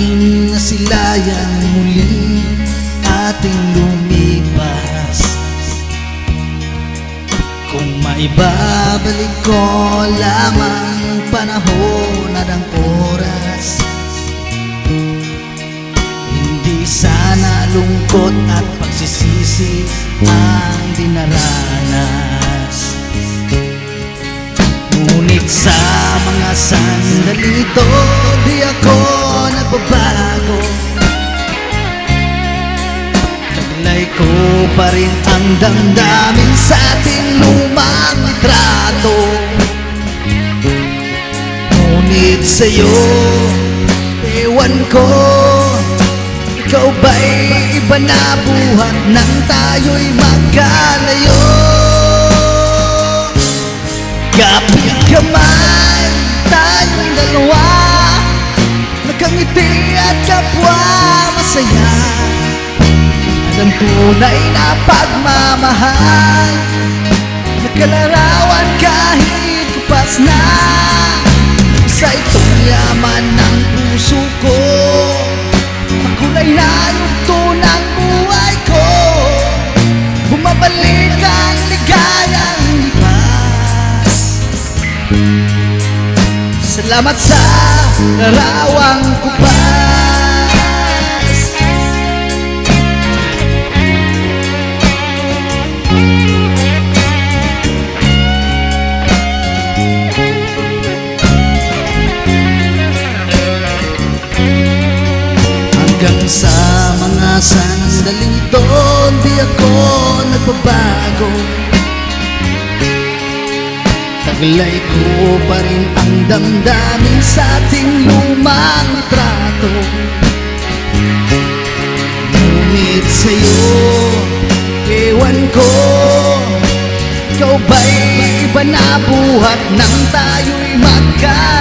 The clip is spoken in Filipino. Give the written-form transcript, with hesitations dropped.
Aking nasilayang muli ating lumipas. Kung maibabalik ko lamang panahon at ang oras, hindi sana lungkot at pagsisisi ang dinaranas. Ngunit sa mga sandali ito, di ako nagbabago. Taglay ko pa rin ang damdamin sa ating lumang litrato. Ngunit sa'yo, ewan ko, ikaw ba'y iba na buhat nang tayo'y magkalayo? Kapit kamay, tayong dalawa, nagkangiti at kapwa masaya. At ang tunay na pagmamahal, nagkalarawan kahit kupas na. Sa itong yaman ng puso ko, makulay na yugto ng buhay ko. Bumabalik ang ligayang lipas. Salamat sa larawang kupas. Hanggang sa mga sandaling ito, di ako nagbabago. Taglay ko pa rin ang damdamin sa ating lumang litrato. Ngunit sa'yo, ewan ko, ikaw ba'y iba na buhat nang tayo'y magkalayo?